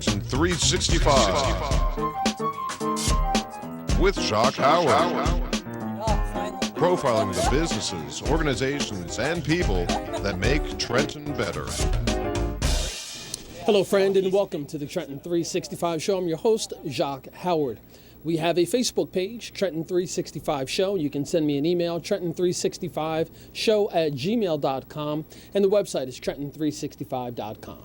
Trenton 365 with Jacque Howard. Profiling the businesses, organizations, and people that make Trenton better. Hello, friend, and welcome to the Trenton 365 Show. I'm your host, Jacque Howard. We have a Facebook page, Trenton 365 Show. You can send me an email, trenton365show@gmail.com, and the website is trenton365.com.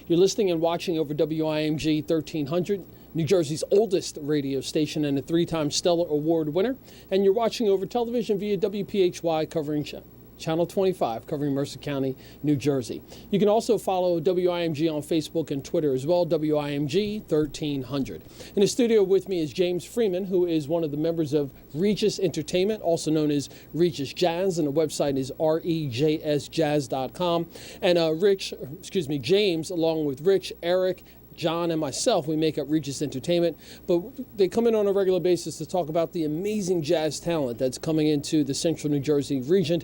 You're listening and watching over WIMG 1300, New Jersey's oldest radio station and a three-time Stellar Award winner. And you're watching over television via WPHY covering Channel 25, covering Mercer County, New Jersey. You can also follow WIMG on Facebook and Twitter as well, WIMG 1300. In the studio with me is James Freeman, who is one of the members of REJS Entertainment, also known as REJS Jazz, and the website is REJSjazz.com. And James, along with Rich, Eric, John, and myself, we make up REJS Entertainment, but they come in on a regular basis to talk about the amazing jazz talent that's coming into the Central New Jersey region.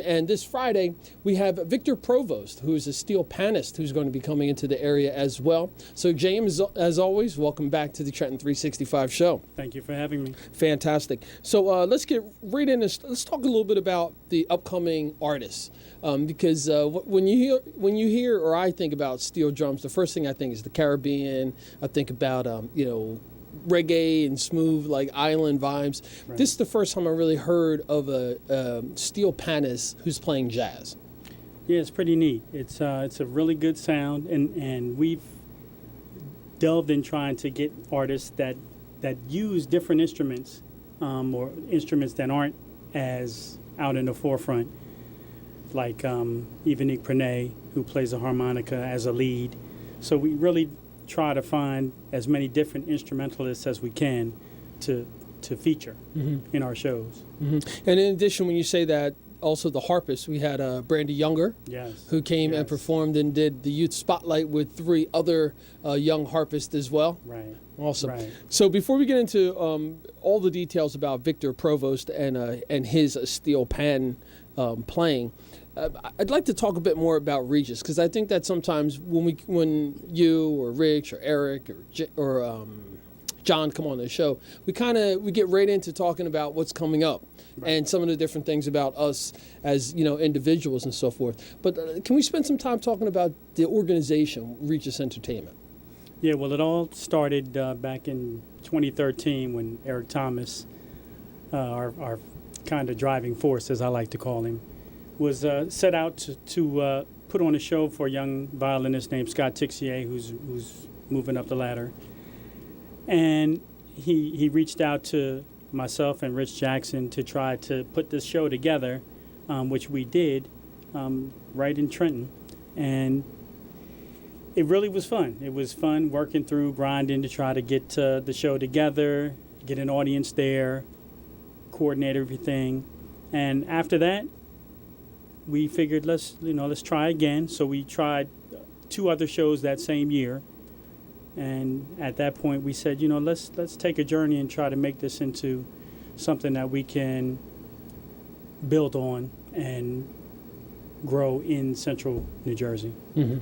And this Friday, we have Victor Provost, who is a steel panist, who's going to be coming into the area as well. So, James, as always, welcome back to the Trenton 365 Show. Thank you for having me. Fantastic. So let's get right in. Let's talk a little bit about the upcoming artists. Because when you hear or I think about steel drums, the first thing I think is the Caribbean. I think about reggae and smooth like island vibes. Right. This is the first time I really heard of a steel panist who's playing jazz. Yeah, it's pretty neat. It's a really good sound, and we've delved in trying to get artists that use different instruments or instruments that aren't as out in the forefront. Like Yvonne Prenay, who plays a harmonica as a lead. So we really try to find as many different instrumentalists as we can to feature in our shows. Mm-hmm. And in addition, when you say that, also the harpist, we had Brandy Younger, who came and performed and did the Youth Spotlight with three other young harpists as well. Right. Awesome. Right. So before we get into all the details about Victor Provost and his steel pan playing, I'd like to talk a bit more about REJS, because I think that sometimes when you or Rich or Eric or John come on the show, we get right into talking about what's coming up. Right. And some of the different things about us as individuals and so forth. But can we spend some time talking about the organization, REJS Entertainment? Yeah, well, it all started back in 2013 when Eric Thomas, our kind of driving force, as I like to call him, was set out to put on a show for a young violinist named Scott Tixier, who's moving up the ladder. And he reached out to myself and Rich Jackson to try to put this show together, which we did right in Trenton. And it really was fun. It was fun working through, grinding to try to get the show together, get an audience there, coordinate everything. And after that, we figured let's try again. So we tried two other shows that same year. And at that point, we said, let's take a journey and try to make this into something that we can build on and grow in Central New Jersey. Mm-hmm.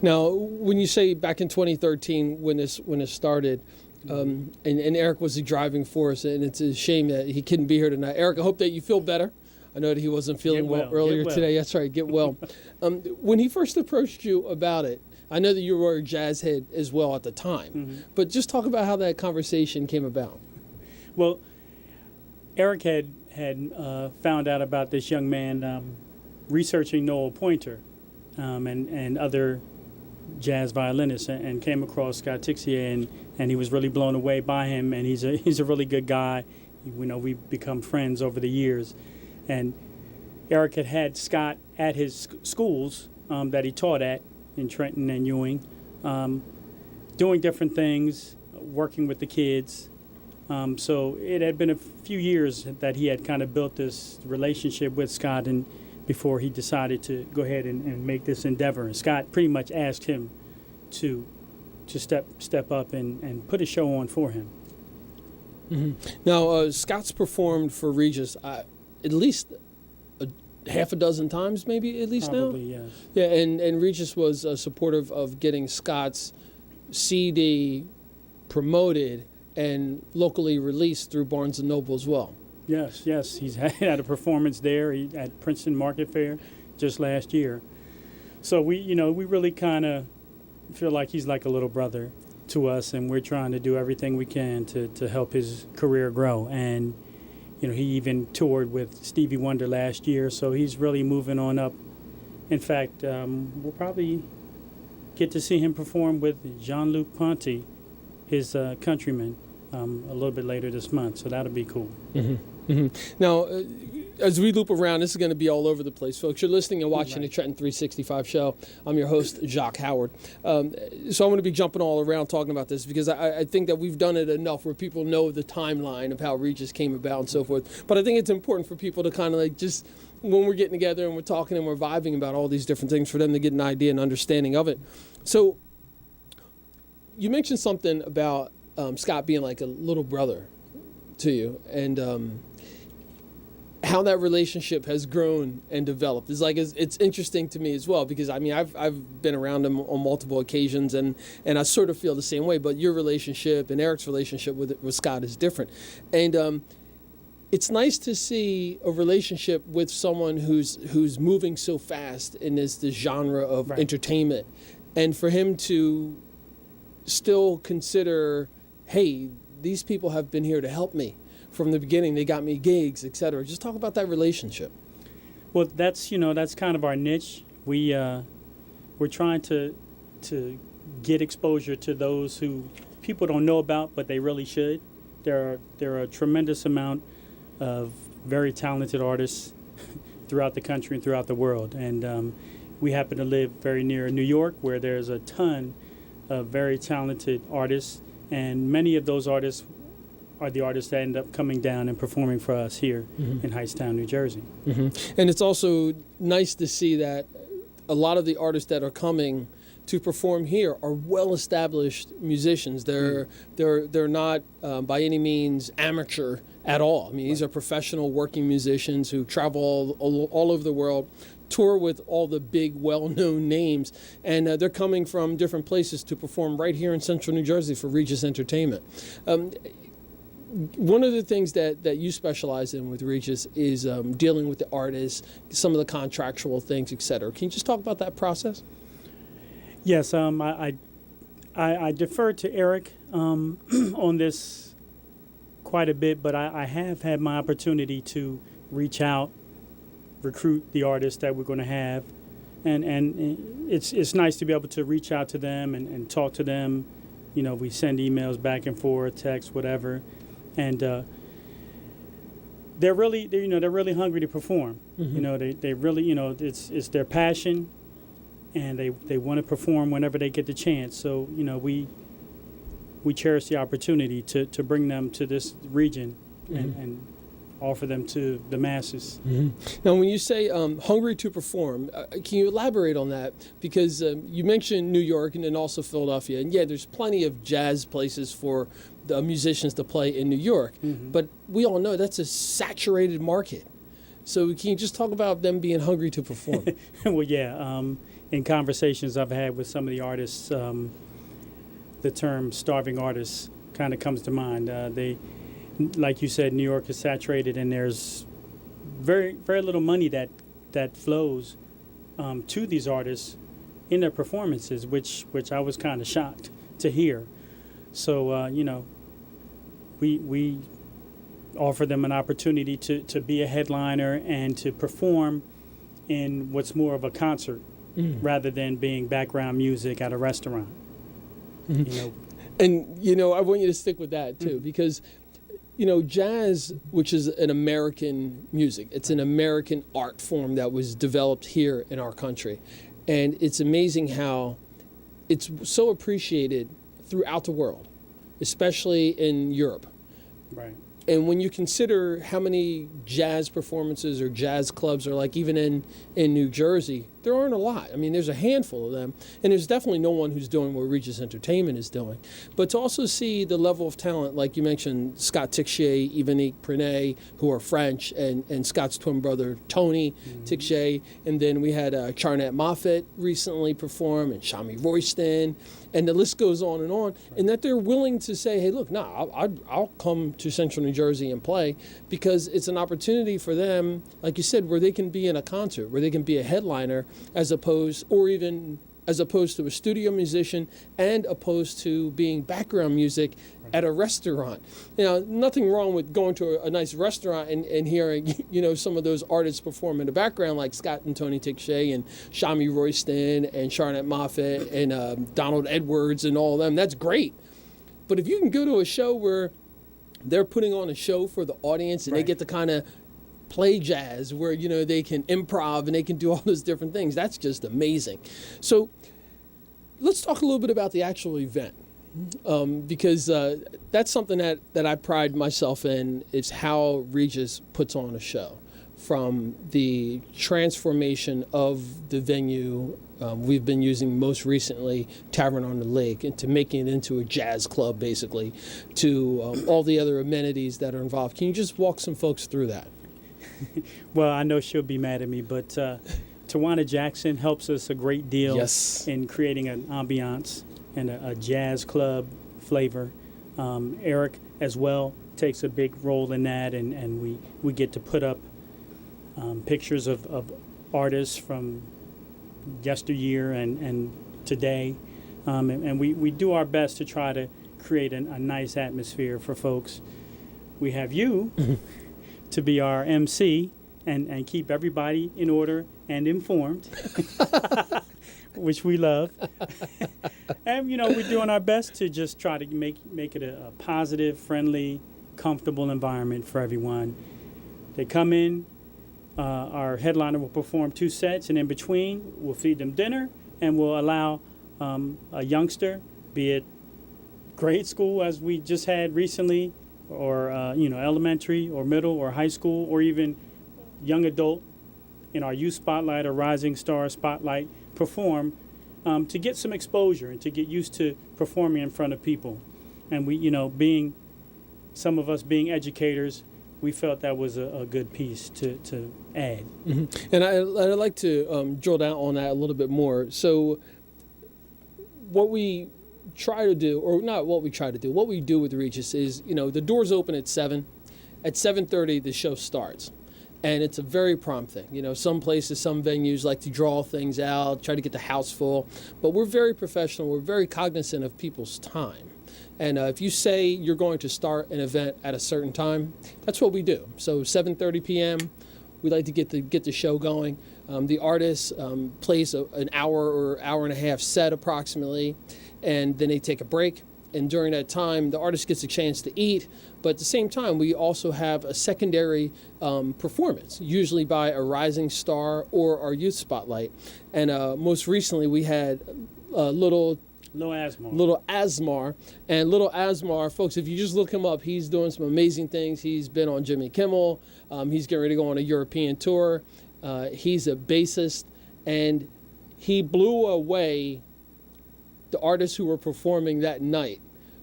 Now, when you say back in 2013, when it started, and Eric was the driving force, and it's a shame that he couldn't be here tonight. Eric, I hope that you feel better. I know that he wasn't feeling well earlier today. That's right, get well. When he first approached you about it, I know that you were a jazz head as well at the time, but just talk about how that conversation came about. Well, Eric had found out about this young man researching Noel Pointer and other jazz violinists, and came across Scott Tixier, and he was really blown away by him, and he's a really good guy. We've become friends over the years. And Eric had Scott at his schools that he taught at in Trenton and Ewing, doing different things, working with the kids. So it had been a few years that he had kind of built this relationship with Scott, and before he decided to go ahead and make this endeavor. And Scott pretty much asked him to step up and put a show on for him. Mm-hmm. Now, Scott's performed for REJS at least half a dozen times, maybe at least. Probably, now? Yes. Yeah, and REJS was supportive of getting Scott's CD promoted and locally released through Barnes & Noble as well. Yes. He's had a performance there at Princeton Market Fair just last year. So we really kind of feel like he's like a little brother to us, and we're trying to do everything we can to help his career grow. And, he even toured with Stevie Wonder last year, so he's really moving on up. In fact, we'll probably get to see him perform with Jean-Luc Ponty, his countryman, a little bit later this month, so that'll be cool. Mm-hmm. Mm-hmm. Now, as we loop around, this is going to be all over the place, folks. You're listening and watching the Trenton 365 show. I'm your host, Jacque Howard. So I'm going to be jumping all around talking about this because I think that we've done it enough where people know the timeline of how REJS came about and so forth. But I think it's important for people to kind of like just, when we're getting together and we're talking and we're vibing about all these different things, for them to get an idea and understanding of it. So you mentioned something about Scott being like a little brother to you, and how that relationship has grown and developed. It's interesting to me as well, because I mean I've been around him on multiple occasions, and I sort of feel the same way. But your relationship and Eric's relationship with Scott is different, and it's nice to see a relationship with someone who's moving so fast in this genre of entertainment, and for him to still consider, hey, these people have been here to help me from the beginning. They got me gigs, etc. Just talk about that relationship. Well, that's kind of our niche. We're trying to get exposure to those who people don't know about, but they really should. There are a tremendous amount of very talented artists throughout the country and throughout the world, and we happen to live very near New York, where there's a ton of very talented artists, and many of those artists are the artists that end up coming down and performing for us here in Hightstown, New Jersey. Mm-hmm. And it's also nice to see that a lot of the artists that are coming to perform here are well-established musicians. They're not by any means amateur at all. I mean, these are professional working musicians who travel all over the world, tour with all the big, well-known names, and they're coming from different places to perform right here in Central New Jersey for REJS Entertainment. One of the things that you specialize in with REJS is dealing with the artists, some of the contractual things, et cetera. Can you just talk about that process? Yes, I defer to Eric on this quite a bit, but I have had my opportunity to reach out, recruit the artists that we're going to have, and it's nice to be able to reach out to them and talk to them. We send emails back and forth, text, whatever. And they're really hungry to perform. Mm-hmm. They really, it's their passion, and they want to perform whenever they get the chance. So we cherish the opportunity to bring them to this region and offer them to the masses. Mm-hmm. Now, when you say hungry to perform, can you elaborate on that? Because you mentioned New York and then also Philadelphia. And yeah, there's plenty of jazz places for the musicians to play in New York. Mm-hmm. But we all know that's a saturated market. So can you just talk about them being hungry to perform? Well, yeah. In conversations I've had with some of the artists, the term starving artists kind of comes to mind. Like you said, New York is saturated, and there's very, very little money that flows to these artists in their performances, which I was kind of shocked to hear. So, we offer them an opportunity to be a headliner and to perform in what's more of a concert rather than being background music at a restaurant. Mm-hmm. And, I want you to stick with that, too, because jazz, which is an American music, it's an American art form that was developed here in our country. And it's amazing how it's so appreciated throughout the world, especially in Europe. Right. And when you consider how many jazz performances or jazz clubs are like even in New Jersey, there aren't a lot. I mean, there's a handful of them, and there's definitely no one who's doing what REJS Entertainment is doing. But to also see the level of talent, like you mentioned, Scott Tixier, Yvonique Prenay, who are French, and Scott's twin brother, Tony Tixier, and then we had Charnette Moffett recently perform, and Shami Royston, and the list goes on, and that they're willing to say, hey, look, I'll come to Central New Jersey and play, because it's an opportunity for them, like you said, where they can be in a concert, where they can be a headliner, as opposed to a studio musician, and opposed to being background music at a restaurant. You know, nothing wrong with going to a nice restaurant and hearing, you know, some of those artists perform in the background, like Scott and Tony Tixier and Shami Royston and Charnette Moffett and Donald Edwards and all of them. That's great. But if you can go to a show where they're putting on a show for the audience and they get to kind of play jazz, where, you know, they can improv and they can do all those different things, that's just amazing. So let's talk a little bit about the actual event, because that's something that I pride myself in, is how REJS puts on a show. From the transformation of the venue, we've been using most recently Tavern on the Lake, and to making it into a jazz club, basically, to all the other amenities that are involved. Can you just walk some folks through that? Well, I know she'll be mad at me, but Tawana Jackson helps us a great deal in creating an ambiance and a jazz club flavor. Eric, as well, takes a big role in that, and we get to put up pictures of artists from yesteryear and today, and we do our best to try to create a nice atmosphere for folks. We have you to be our MC and keep everybody in order and informed, which we love. And, you know, we're doing our best to just try to make it a positive, friendly, comfortable environment for everyone. They come in, our headliner will perform 2 sets, and in between, we'll feed them dinner, and we'll allow a youngster, be it grade school, as we just had recently, or, you know, elementary or middle or high school, or even young adult in our youth spotlight or rising star spotlight, perform to get some exposure and to get used to performing in front of people. And we, you know, some of us being educators, we felt that was a good piece to add. Mm-hmm. And I'd like to drill down on that a little bit more. So what we try to do, or not what we try to do, what we do with REJS is, you know, the doors open at 7. At 7:30, the show starts. And it's a very prompt thing. You know, some places, some venues like to draw things out, try to get the house full. But we're very professional. We're very cognizant of people's time. And if you say you're going to start an event at a certain time, that's what we do. So 7:30 p.m., we like to get the show going. The artist plays an hour or hour and a half set approximately, and then they take a break. And during that time, the artist gets a chance to eat. But at the same time, we also have a secondary performance, usually by a rising star or our youth spotlight. And most recently, we had Little Asmar. And Little Asmar, folks, if you just look him up, he's doing some amazing things. He's been on Jimmy Kimmel. He's getting ready to go on a European tour. He's a bassist, and he blew away the artists who were performing that night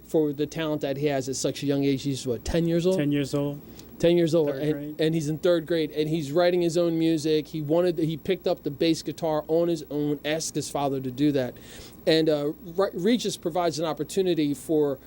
for the talent that he has at such a young age. He's, 10 years old? 10 years old. 10 years old, and he's in 3rd grade, and he's writing his own music. He picked up the bass guitar on his own, asked his father to do that. And REJS provides an opportunity for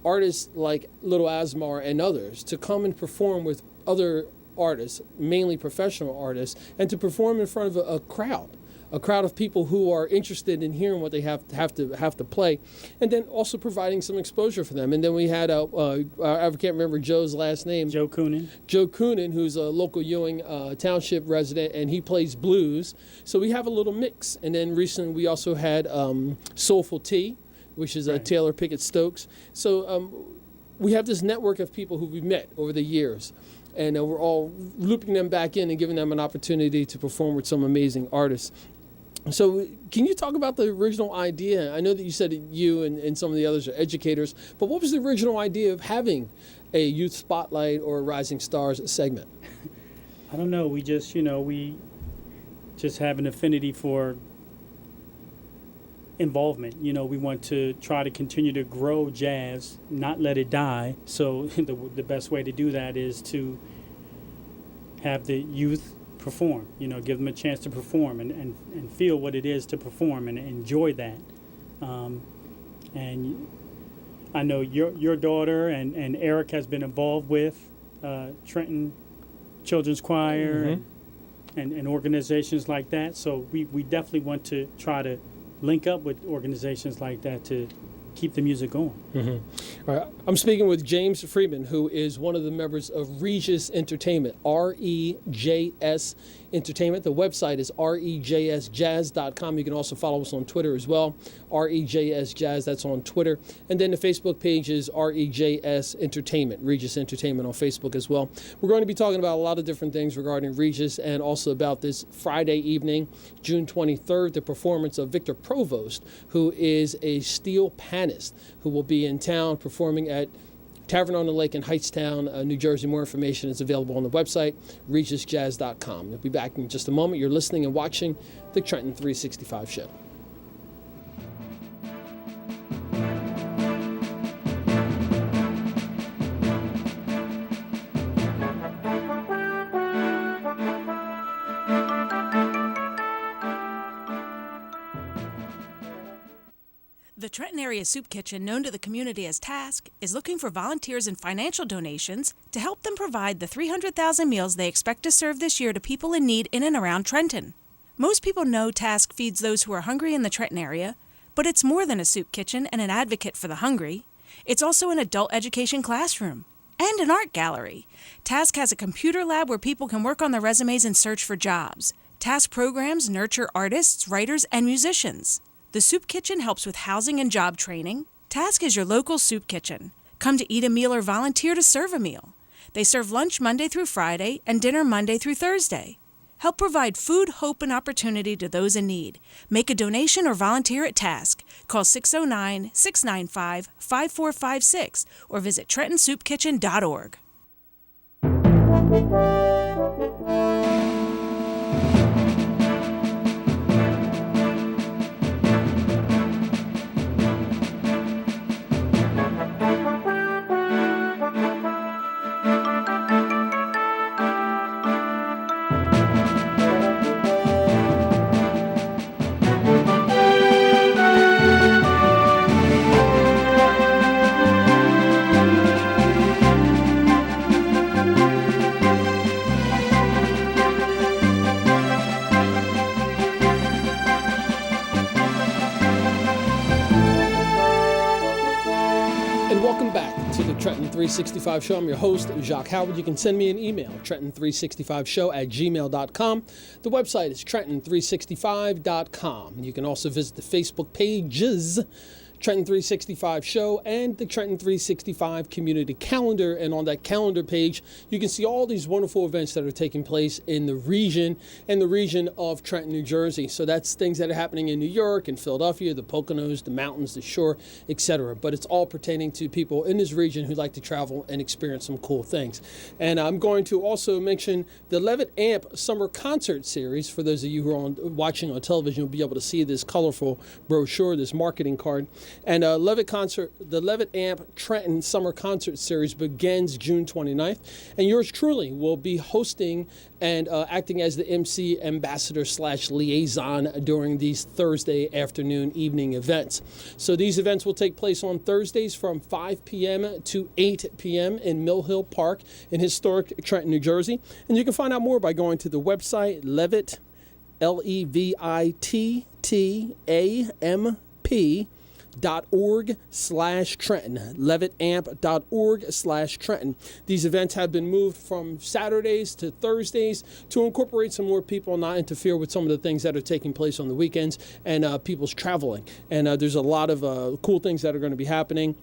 artists like Little Asmar and others to come and perform with other artists, mainly professional artists, and to perform in front of a crowd of people who are interested in hearing what they have to play, and then also providing some exposure for them. And then we had I can't remember Joe's last name. Joe Coonan, who's a local Ewing Township resident, and he plays blues. So we have a little mix. And then recently we also had Soulful Tea, which is Taylor Pickett Stokes. So we have this network of people who we've met over the years. And we're all looping them back in and giving them an opportunity to perform with some amazing artists. So can you talk about the original idea? I know that you said that you and some of the others are educators, but what was the original idea of having a youth spotlight or a Rising Stars segment? I don't know. We just, you know, just have an affinity for involvement. We want to try to continue to grow jazz, not let it die. So the best way to do that is to have the youth perform, give them a chance to perform and feel what it is to perform and enjoy that. And I know your daughter and Eric has been involved with Trenton Children's Choir and organizations like that. So we definitely want to try to link up with organizations like that to keep the music going. All right. I'm speaking with James Freeman, who is one of the members of REJS Entertainment, REJS Entertainment. The website is rejsjazz.com. You can also follow us on Twitter as well, REJSJazz, that's on Twitter. And then the Facebook page is REJS Entertainment, REJS Entertainment on Facebook as well. We're going to be talking about a lot of different things regarding REJS and also about this Friday evening, June 23rd, the performance of Victor Provost, who is a steel panist who will be in town performing at Tavern on the Lake in Hightstown, New Jersey. More information is available on the website, rejsjazz.com. We'll be back in just a moment. You're listening and watching the Trenton 365 show. The Trenton Area Soup Kitchen, known to the community as Task, is looking for volunteers and financial donations to help them provide the 300,000 meals they expect to serve this year to people in need in and around Trenton. Most people know Task feeds those who are hungry in the Trenton area, but it's more than a soup kitchen and an advocate for the hungry. It's also an adult education classroom and an art gallery. Task has a computer lab where people can work on their resumes and search for jobs. Task programs nurture artists, writers, and musicians. The Soup Kitchen helps with housing and job training. Task is your local soup kitchen. Come to eat a meal or volunteer to serve a meal. They serve lunch Monday through Friday and dinner Monday through Thursday. Help provide food, hope, and opportunity to those in need. Make a donation or volunteer at Task. Call 609-695-5456 or visit TrentonSoupKitchen.org. Trenton 365 Show. I'm your host, Jacque Howard. You can send me an email, trenton365show@gmail.com. The website is trenton365.com. You can also visit the Facebook pages, Trenton 365 Show and the Trenton 365 Community Calendar. And on that calendar page, you can see all these wonderful events that are taking place in the region of Trenton, New Jersey. So that's things that are happening in New York and Philadelphia, the Poconos, the mountains, the shore, etc. But it's all pertaining to people in this region who like to travel and experience some cool things. And I'm going to also mention the Levitt Amp Summer Concert Series. For those of you who are watching on television, you'll be able to see this colorful brochure, this marketing card. And the Levitt Amp Trenton Summer Concert Series begins June 29th. And yours truly will be hosting and acting as the MC ambassador/liaison during these Thursday afternoon evening events. So these events will take place on Thursdays from 5 p.m. to 8 p.m. in Mill Hill Park in historic Trenton, New Jersey. And you can find out more by going to the website Levitt, LEVITTAMP .org/Trenton, levitamp.org/Trenton. These events have been moved from Saturdays to Thursdays to incorporate some more people, not interfere with some of the things that are taking place on the weekends and people's traveling. And there's a lot of cool things that are going to be happening.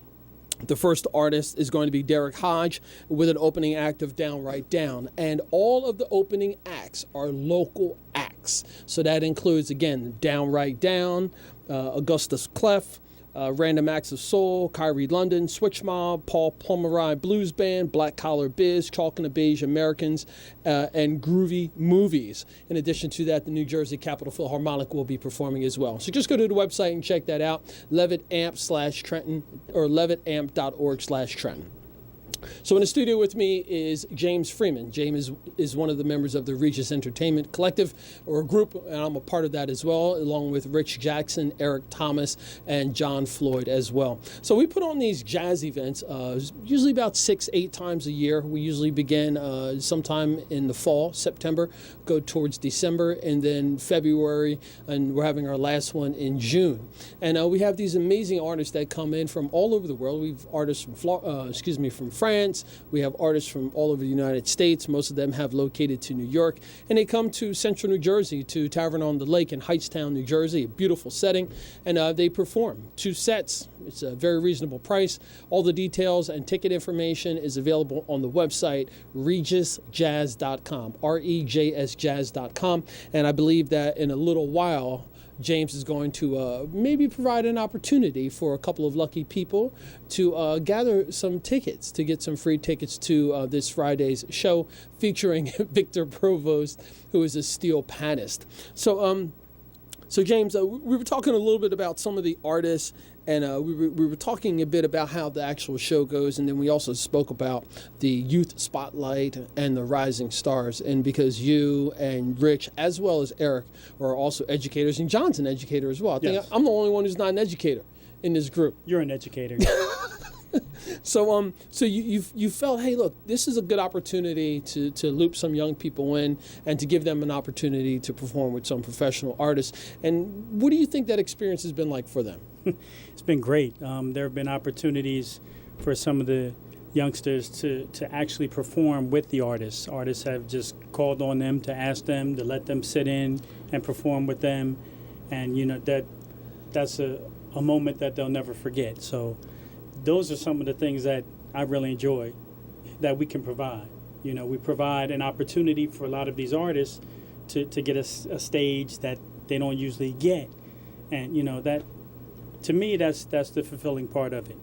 The first artist is going to be Derek Hodge with an opening act of Downright Down. And all of the opening acts are local acts. So that includes, again, Downright Down, Augustus Clef, Random Acts of Soul, Kyrie London, Switch Mob, Paul Plumeri Blues Band, Black Collar Biz, Chalk and the Beige Americans, and Groovy Movies. In addition to that, the New Jersey Capitol Philharmonic will be performing as well. So just go to the website and check that out, levitamp/Trenton or levitamp.org/Trenton. So in the studio with me is James Freeman. James is one of the members of the REJS Entertainment Collective, or a group, and I'm a part of that as well, along with Rich Jackson, Eric Thomas, and John Floyd as well. So we put on these jazz events usually about 6-8 times a year. We usually begin sometime in the fall, September, go towards December, and then February, and we're having our last one in June. And we have these amazing artists that come in from all over the world. We've artists from from France. We have artists from all over the United States. Most of them have located to New York, and they come to Central New Jersey, to Tavern on the Lake in Hightstown, New Jersey, a beautiful setting, and they perform 2 sets. It's a very reasonable price. All the details and ticket information is available on the website rejsjazz.com, REJSjazz.com, and I believe that in a little while James is going to maybe provide an opportunity for a couple of lucky people to gather some tickets, to get some free tickets to this Friday's show featuring Victor Provost, who is a steel panist. So James, we were talking a little bit about some of the artists, and we were talking a bit about how the actual show goes, and then we also spoke about the Youth Spotlight and the Rising Stars. And because you and Rich, as well as Eric, are also educators, and John's an educator as well. I think I'm the only one who's not an educator in this group. You're an educator. So you felt, hey, look, this is a good opportunity to loop some young people in and to give them an opportunity to perform with some professional artists. And what do you think that experience has been like for them? It's been great. There have been opportunities for some of the youngsters to actually perform with the artists. Artists have just called on them to ask them to let them sit in and perform with them. And, that's a moment that they'll never forget. So those are some of the things that I really enjoy that we can provide. We provide an opportunity for a lot of these artists to get a stage that they don't usually get. And, that, to me, that's the fulfilling part of it.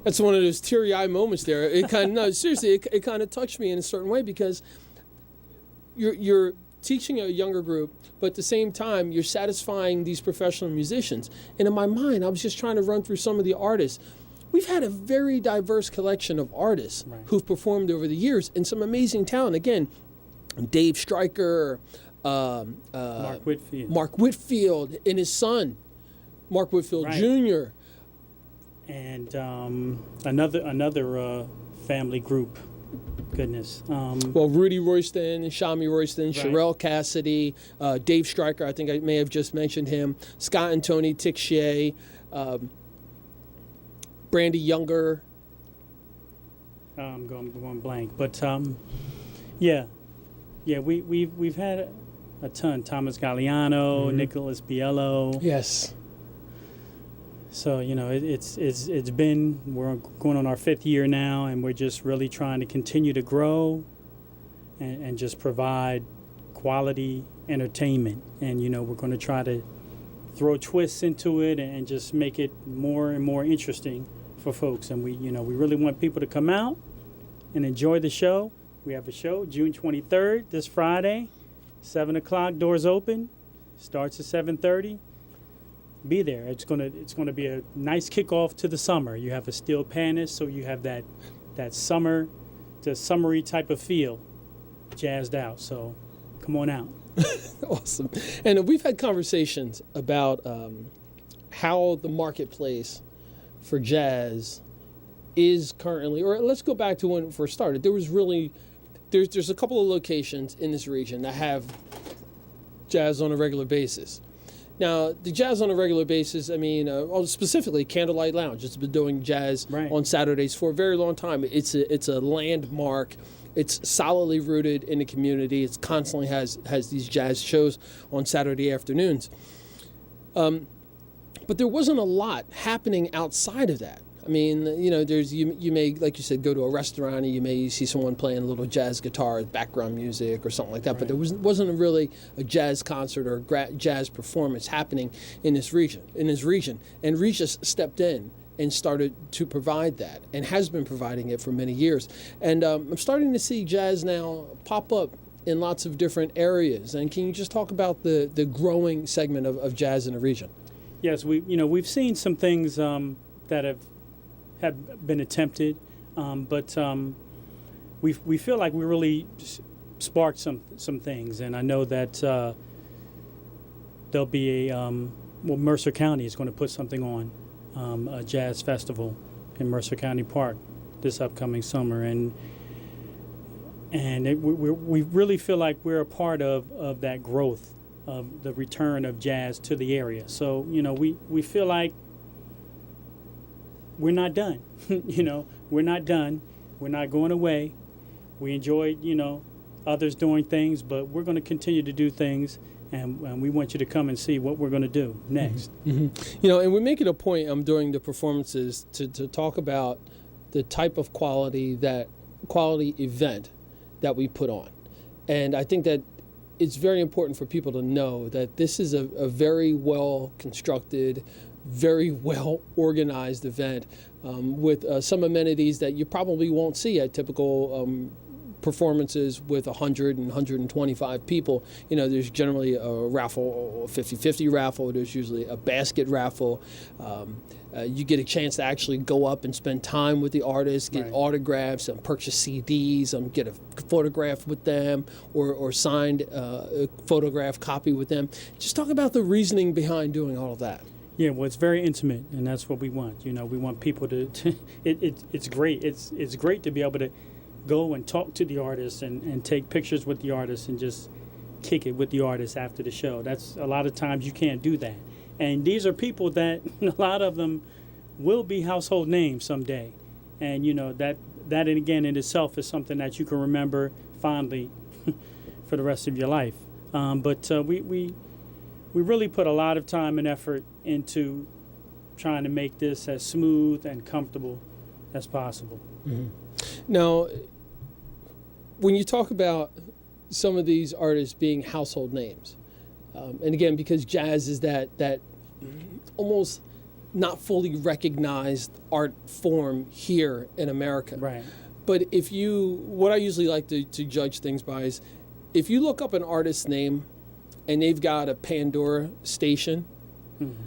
That's one of those teary-eyed moments there. It kind of, no, seriously, it kind of touched me in a certain way, because you're teaching a younger group, but at the same time, you're satisfying these professional musicians. And in my mind, I was just trying to run through some of the artists. We've had a very diverse collection of artists who've performed over the years, and some amazing talent. Again, Dave Stryker, Mark Whitfield, and his son, Mark Whitfield Jr. And another family group. Goodness. Well, Rudy Royston, Shami Royston, Sherelle Cassidy, Dave Stryker, I think I may have just mentioned him, Scott and Tony Tixier, Brandy Younger. I'm going blank. But, we've had a ton. Thomas Galliano, Nicholas Biello. Yes. So, it's been, we're going on our 5th year now, and we're just really trying to continue to grow and just provide quality entertainment. And, we're going to try to throw twists into it and just make it more and more interesting for folks. And we really want people to come out and enjoy the show. We have a show June 23rd, this Friday, 7 o'clock, doors open, starts at 7:30. Be there. It's gonna be a nice kickoff to the summer. You have a steel panist, so you have that summer, the summery type of feel, jazzed out. So come on out. Awesome. And we've had conversations about how the marketplace for jazz is currently, or let's go back to when it first started. There was really, there's a couple of locations in this region that have jazz on a regular basis. Now, the jazz on a regular basis, I mean, specifically Candlelight Lounge. It's been doing jazz on Saturdays for a very long time. It's a landmark. It's solidly rooted in the community. It constantly has these jazz shows on Saturday afternoons. But there wasn't a lot happening outside of that. I mean, you know, there's you may, like you said, go to a restaurant and you may see someone playing a little jazz guitar as background music or something like that. Right. But there wasn't really a jazz concert or jazz performance happening in this region. And REJS stepped in and started to provide that, and has been providing it for many years. And I'm starting to see jazz now pop up in lots of different areas. And can you just talk about the growing segment of jazz in the region? Yes, we've seen some things that have been attempted, but we feel like we really sparked some things. And I know that there'll be Mercer County is going to put something on. A jazz festival in Mercer County Park this upcoming summer, and we really feel like we're a part of that growth of the return of jazz to the area. So we feel like we're not done. We're not done. We're not going away. We enjoy others doing things, but we're going to continue to do things. And we want you to come and see what we're going to do next. Mm-hmm. And we make it a point during the performances to talk about the type of quality event that we put on. And I think that it's very important for people to know that this is a very well constructed, very well organized event with some amenities that you probably won't see at typical performances with 100 and 125 people. There's generally a raffle, a 50-50 raffle. There's usually a basket raffle. You get a chance to actually go up and spend time with the artists, get autographs, and purchase CDs, get a photograph with them, or signed a photograph copy with them. Just talk about the reasoning behind doing all of that. Yeah, well, it's very intimate, and that's what we want. We want people to it's great. It's great to be able to go and talk to the artists and take pictures with the artists and just kick it with the artists after the show. That's a lot of times you can't do that. And these are people that a lot of them will be household names someday. And that again in itself is something that you can remember fondly for the rest of your life. But we really put a lot of time and effort into trying to make this as smooth and comfortable as possible. Mm-hmm. Now, when you talk about some of these artists being household names, and again, because jazz is that almost not fully recognized art form here in America. Right. But what I usually like to judge things by is, if you look up an artist's name and they've got a Pandora station mm-hmm.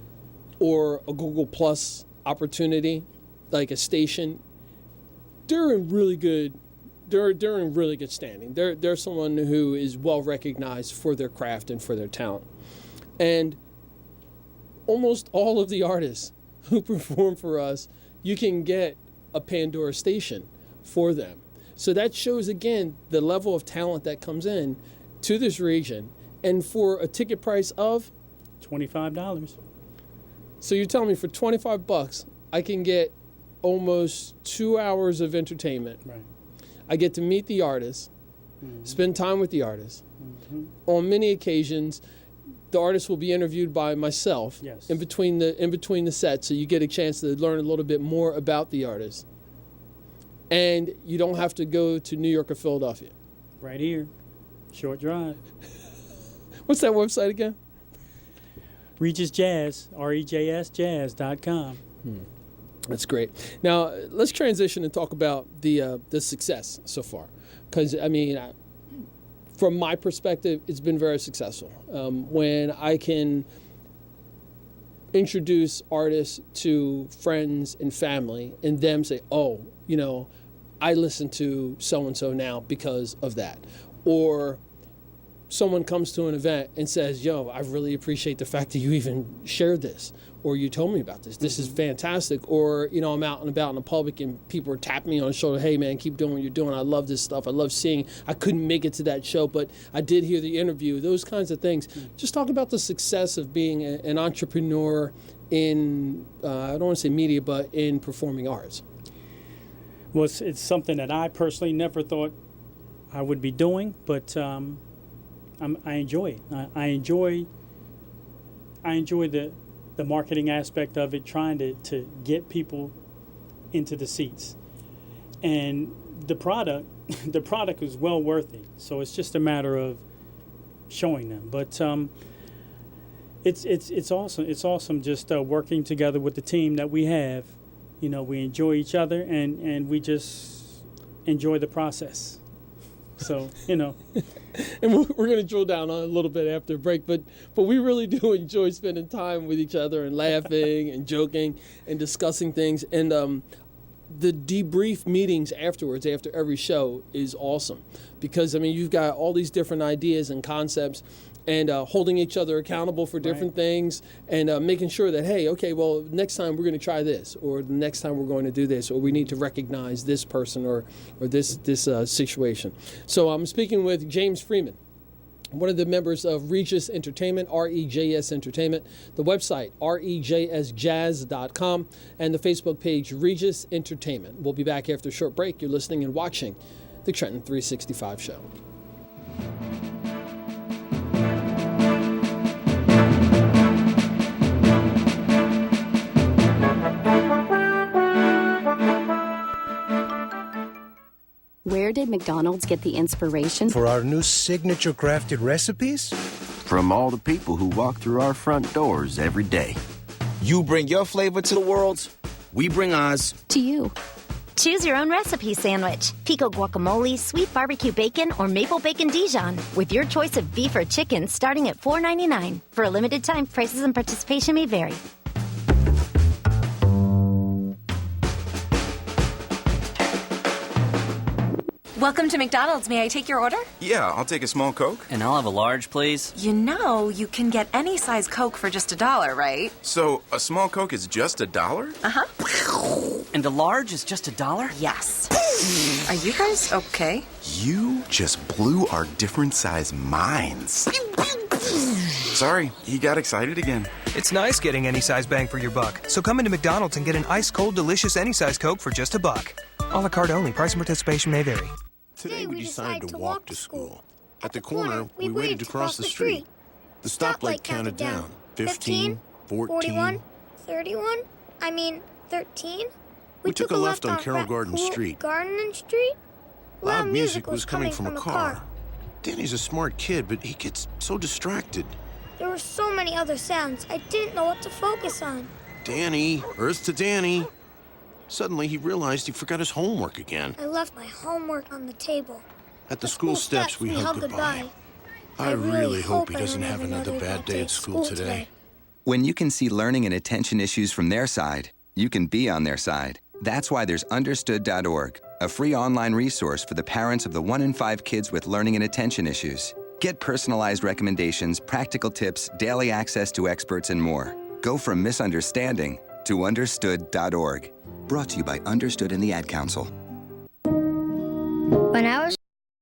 or a Google Plus opportunity, like a station, they're in really good standing. They're someone who is well recognized for their craft and for their talent. And almost all of the artists who perform for us, you can get a Pandora station for them. So that shows again the level of talent that comes in to this region, and for a ticket price of $25. So you're telling me for $25 I can get almost 2 hours of entertainment. Right. I get to meet the artists, mm-hmm. spend time with the artists. Mm-hmm. On many occasions, the artist will be interviewed by myself yes. in between the sets, so you get a chance to learn a little bit more about the artist. And you don't have to go to New York or Philadelphia. Right here, short drive. What's that website again? REJS Jazz, REJS Jazz.com. That's great. Now, let's transition and talk about the success so far. Because, from my perspective, it's been very successful. When I can introduce artists to friends and family and them say, oh, I listen to so-and-so now because of that. Or someone comes to an event and says, yo, I really appreciate the fact that you even shared this, or you told me about this. This is fantastic. Or, I'm out and about in the public and people are tapping me on the shoulder. Hey, man, keep doing what you're doing. I love this stuff. I love seeing. I couldn't make it to that show, but I did hear the interview. Those kinds of things. Just talk about the success of being an entrepreneur in, I don't want to say media, but in performing arts. Well, it's something that I personally never thought I would be doing, but I enjoy it. I enjoy the marketing aspect of it, trying to get people into the seats. And the product is well worth it. So it's just a matter of showing them. But it's awesome. It's awesome just working together with the team that we have. You know, we enjoy each other, and we just enjoy the process. So, you know. And we're going to drill down on it a little bit after the break, but we really do enjoy spending time with each other and laughing and joking and discussing things. And the debrief meetings afterwards, after every show, is awesome because, I mean, you've got all these different ideas and concepts and holding each other accountable for different things and making sure that, hey, okay, well, next time we're going to try this, or the next time we're going to do this, or we need to recognize this person or this situation. So I'm speaking with James Freeman, one of the members of REJS Entertainment, REJS Entertainment, the website, rejsjazz.com, and the Facebook page, REJS Entertainment. We'll be back after a short break. You're listening and watching the Trenton 365 Show. Where did McDonald's get the inspiration for our new signature crafted recipes? From all the people who walk through our front doors every day. You bring your flavor to the world, we bring ours to you. Choose your own recipe sandwich. Pico guacamole, sweet barbecue bacon, or maple bacon Dijon. With your choice of beef or chicken starting at $4.99. For a limited time, prices and participation may vary. Welcome to McDonald's. May I take your order? Yeah, I'll take a small Coke. And I'll have a large, please. You know, you can get any size Coke for just $1, right? So, a small Coke is just $1? Uh-huh. And a large is just $1? Yes. Are you guys okay? You just blew our different size minds. Sorry, he got excited again. It's nice getting any size bang for your buck. So come into McDonald's and get an ice-cold, delicious any size Coke for just $1. A la carte only. Price and participation may vary. Today we decided to walk to school. At the corner, we waited to cross the street. The stoplight counted down. 15, 14... 41, 31, 13. We took a left on Carroll Garden Street. Garden Street? Loud music was coming from a car. Danny's a smart kid, but he gets so distracted. There were so many other sounds, I didn't know what to focus on. Danny, Earth to Danny. Suddenly, he realized he forgot his homework again. I left my homework on the table. At the school steps, we hugged goodbye. I really hope he doesn't have another bad day at school today. When you can see learning and attention issues from their side, you can be on their side. That's why there's Understood.org, a free online resource for the parents of the 1 in 5 kids with learning and attention issues. Get personalized recommendations, practical tips, daily access to experts, and more. Go from misunderstanding to Understood.org. Brought to you by Understood and the Ad Council. When I was